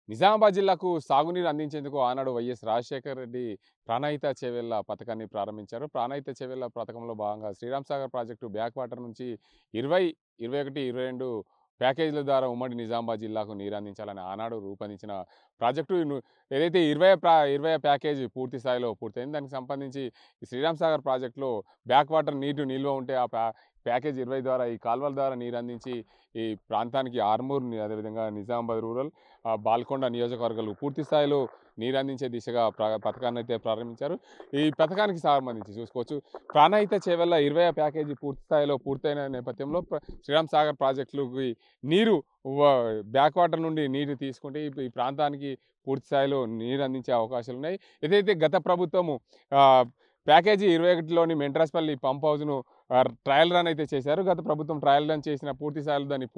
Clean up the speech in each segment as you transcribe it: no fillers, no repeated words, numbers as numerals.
నిజామాబాద్ జిల్లాకు సాగునీరు అందించేందుకు ఆనాడు వైఎస్ రాజశేఖర రెడ్డి ప్రాణహిత చేవెళ్ల పథకాన్ని ప్రారంభించారు. ప్రాణహిత చేవెళ్ల పథకంలో భాగంగా Sriram Sagar project back water నుంచి 20, 21, 22 ప్యాకేజీల ద్వారా ఉమ్మడి నిజామాబాద్ జిల్లాకు నీరు అందించాలని ఆనాడు రూపొందించిన ప్రాజెక్టు ఏదైతే 20 ప్యాకేజీ పూర్తి స్థాయిలో పూర్తయింది. దానికి సంబంధించి ఈ శ్రీరామ్ సాగర్ ప్రాజెక్టులో బ్యాక్ వాటర్ నీరు నిల్వ ఉంటే ఆ ప్యాకేజ్ 20 ద్వారా ఈ కాల్వల ద్వారా నీరు అందించి ఈ ప్రాంతానికి ఆర్మూర్ అదేవిధంగా నిజామాబాద్ రూరల్ బాల్కొండ నియోజకవర్గాలు పూర్తి స్థాయిలో నీరు అందించే దిశగా పథకాన్ని అయితే ప్రారంభించారు. ఈ పథకానికి సంబంధించి చూసుకోవచ్చు, ప్రాణహిత చేవెళ్ల 20 ప్యాకేజీ పూర్తి స్థాయిలో పూర్తయిన నేపథ్యంలో శ్రీరామ్ సాగర్ ప్రాజెక్టులకి నీరు బ్యాక్ వాటర్ నుండి నీరు తీసుకుంటే ఈ ప్రాంతానికి పూర్తి స్థాయిలో నీరు అందించే అవకాశాలు ఉన్నాయి. ఏదైతే గత ప్రభుత్వము ప్యాకేజీ 21లోని మెంట్రాస్పల్లి పంప్ హౌస్ను ట్రయల్ రన్ అయితే చేశారు. గత ప్రభుత్వం ట్రయల్ రన్ చేసిన పూర్తి స్థాయిలో దాన్ని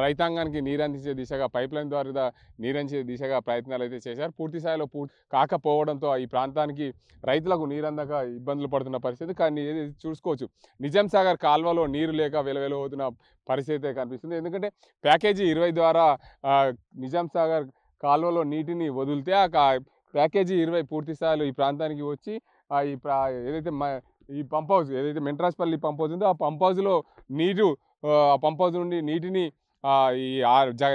రైతాంగానికి నీరు అందించే దిశగా పైప్ లైన్ ద్వారా నీరందించే దిశగా ప్రయత్నాలు అయితే చేశారు. పూర్తి స్థాయిలో కాకపోవడంతో ఈ ప్రాంతానికి రైతులకు నీరు అందక ఇబ్బందులు పడుతున్న పరిస్థితి. కానీ చూసుకోవచ్చు, నిజాం సాగర్ కాల్వలో నీరు లేక వెలవెలవుతున్న పరిస్థితి కనిపిస్తుంది. ఎందుకంటే ప్యాకేజీ 20 ద్వారా నిజాం సాగర్ కాల్వలో నీటిని వదిలితే ప్యాకేజీ 20 పూర్తి స్థాయిలో ఈ ప్రాంతానికి వచ్చి ఏదైతే ఈ పంప్ హౌస్ ఏదైతే మెంట్రాస్పల్లి పంప్ హౌస్ ఉందో ఆ పంప్ హౌస్లో నీరు ఆ పంప్ హౌస్ నుండి నీటిని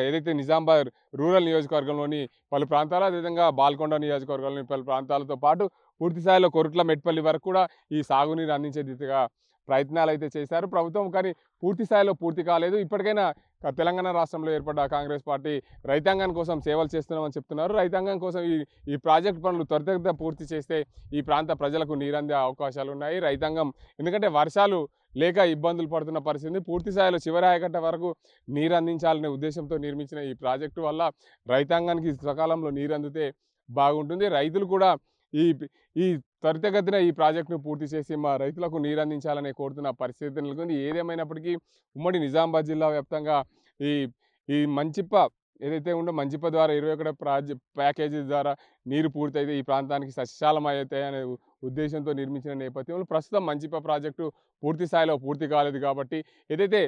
ఏదైతే నిజామాబాద్ రూరల్ నియోజకవర్గంలోని పలు ప్రాంతాలు, అదేవిధంగా బాల్కొండ నియోజకవర్గంలోని పలు ప్రాంతాలతో పాటు పూర్తి స్థాయిలో కొరుట్ల మెట్పల్లి వరకు కూడా ఈ సాగునీరు అందించే దిశగా ప్రయత్నాలు అయితే చేశారు ప్రభుత్వం. కానీ పూర్తి స్థాయిలో పూర్తి కాలేదు. ఇప్పటికైనా తెలంగాణ రాష్ట్రంలో ఏర్పడ్డ కాంగ్రెస్ పార్టీ రైతాంగం కోసం సేవలు చేస్తున్నామని చెప్తున్నారు. రైతాంగం కోసం ఈ ప్రాజెక్టు పనులు త్వరితగతిన పూర్తి చేస్తే ఈ ప్రాంత ప్రజలకు నీరందే అవకాశాలు ఉన్నాయి. రైతాంగం ఎందుకంటే వర్షాలు లేక ఇబ్బందులు పడుతున్న పరిస్థితి, పూర్తి స్థాయిలో చివరి ఆయకట్ట వరకు నీరు అందించాలనే ఉద్దేశంతో నిర్మించిన ఈ ప్రాజెక్టు వల్ల రైతాంగానికి సకాలంలో నీరు అందితే బాగుంటుంది. రైతులు కూడా ఈ త్వరితగతిన ఈ ప్రాజెక్టును పూర్తి చేసి మా రైతులకు నీరు అందించాలని కోరుతున్న పరిస్థితి నెలకొంది. ఏదేమైనప్పటికీ ఉమ్మడి నిజామాబాద్ జిల్లా వ్యాప్తంగా ఈ ఈ మంచిప్ప ఏదైతే ఉందో మంచిప్ప ద్వారా 21 ప్యాకేజీ ద్వారా నీరు పూర్తయితే ఈ ప్రాంతానికి సస్యశాలం అవుతాయి అనే ఉద్దేశంతో నిర్మించిన నేపథ్యంలో ప్రస్తుతం మంచిప్ప ప్రాజెక్టు పూర్తి స్థాయిలో పూర్తి కాలేదు. కాబట్టి ఏదైతే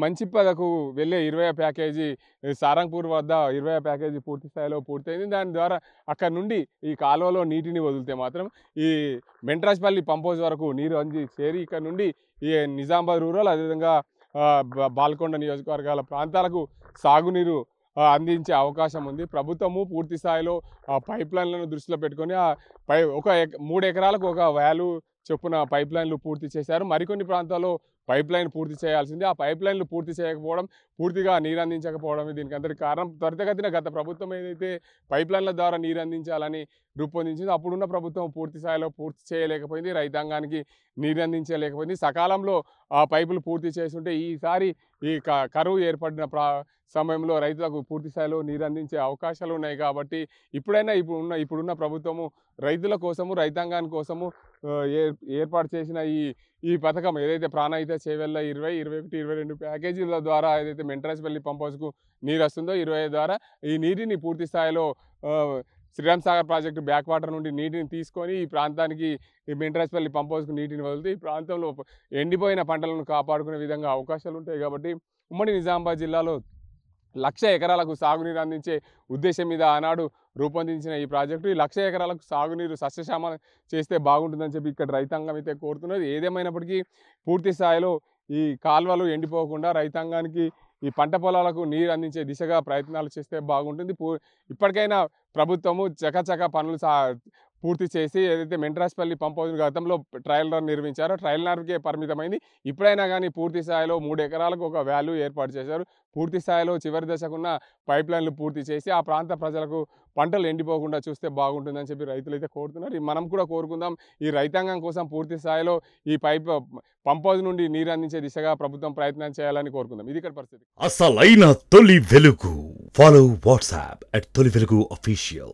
మంచిప్పకు వెళ్ళే 20 ప్యాకేజీ సారంగపూర్ వద్ద 20 ప్యాకేజీ పూర్తి స్థాయిలో పూర్తయింది. దాని ద్వారా అక్కడ నుండి ఈ కాలువలో నీటిని వదిలితే మాత్రం ఈ మెంట్రాస్పల్లి పంప్ హౌస్ వరకు నీరు అంది చేరి ఇక్కడ నుండి ఈ నిజామాబాద్ రూరల్ అదేవిధంగా బాల్కొండ నియోజకవర్గాల ప్రాంతాలకు సాగునీరు అందించే అవకాశం ఉంది. ప్రభుత్వము పూర్తి స్థాయిలో పైప్ లైన్లను దృష్టిలో పెట్టుకొని ఒక 3 ఎకరాలకు ఒక వాల్యూ చొప్పున పైప్ లైన్లు పూర్తి చేశారు. మరికొన్ని ప్రాంతాల్లో పైప్ లైన్ పూర్తి చేయాల్సింది. ఆ పైప్ లైన్లు పూర్తి చేయకపోవడం, పూర్తిగా నీరు అందించకపోవడం దీనికి అందరికీ కారణం. త్వరితగతిన గత ప్రభుత్వం ఏదైతే పైప్ లైన్ల ద్వారా నీరు అందించాలని రూపొందించిందో అప్పుడున్న ప్రభుత్వం పూర్తి స్థాయిలో పూర్తి చేయలేకపోయింది. రైతాంగానికి నీరు అందించలేకపోయింది. సకాలంలో ఆ పైపులు పూర్తి చేస్తుంటే ఈసారి ఈ కరువు ఏర్పడిన సమయంలో రైతులకు పూర్తి స్థాయిలో నీరు అందించే అవకాశాలు ఉన్నాయి. కాబట్టి ఇప్పుడైనా ఇప్పుడున్న ప్రభుత్వము రైతుల కోసము రైతాంగాని కోసము ఏర్పాటు చేసిన ఈ పథకం ఏదైతే ప్రాణహిత చేవెళ్ల 20, 21, 22 ప్యాకేజీల ద్వారా ఏదైతే మెంట్రాస్పల్లి పంప్ హౌస్కు నీరు వస్తుందో 20 ద్వారా ఈ నీటిని పూర్తి స్థాయిలో Sriram Sagar project back water నుండి నీటిని తీసుకొని ఈ ప్రాంతానికి ఈ మెంట్రాస్పల్లి పంప్ హౌస్కు నీటిని వదిలితే ఈ ప్రాంతంలో ఎండిపోయిన పంటలను కాపాడుకునే విధంగా అవకాశాలు ఉంటాయి. కాబట్టి ఉమ్మడి నిజామాబాద్ జిల్లాలో 1,00,000 ఎకరాలకు సాగునీరు అందించే ఉద్దేశం మీద ఆనాడు రూపొందించిన ఈ ప్రాజెక్టు ఈ 1,00,000 ఎకరాలకు సాగునీరు సస్యశ్యామలం చేస్తే బాగుంటుందని చెప్పి ఇక్కడ రైతాంగం అయితే కోరుతున్నది. ఏదేమైనప్పటికీ పూర్తి స్థాయిలో ఈ కాల్వలు ఎండిపోకుండా రైతాంగానికి ఈ పంట పొలాలకు నీరు అందించే దిశగా ప్రయత్నాలు చేస్తే బాగుంటుంది. ఇప్పటికైనా ప్రభుత్వము చకచక పనులు పూర్తి చేసి ఏదైతే మెంట్రాస్పల్లి పంప్ హౌస్ గతంలో ట్రయల్ రన్ నిర్మించారో ట్రయల్ రన్కే పరిమితమైంది. ఇప్పుడైనా కానీ పూర్తి స్థాయిలో 3 ఎకరాలకు ఒక వాల్యూ ఏర్పాటు చేశారు. పూర్తి స్థాయిలో చివరి దశకున్న పైప్ లైన్లు పూర్తి చేసి ఆ ప్రాంత ప్రజలకు పంటలు ఎండిపోకుండా చూస్తే బాగుంటుందని చెప్పి రైతులు అయితే కోరుతున్నారు. మనం కూడా కోరుకుందాం, ఈ రైతాంగం కోసం పూర్తి స్థాయిలో ఈ పంప్ హౌస్ నుండి నీరు అందించే దిశగా ప్రభుత్వం ప్రయత్నం చేయాలని కోరుకుందాం. ఇది ఇక్కడ పరిస్థితి. అసలైన తొలి వెలుగు. ఫాలో వాట్సాప్ @తొలి వెలుగు official.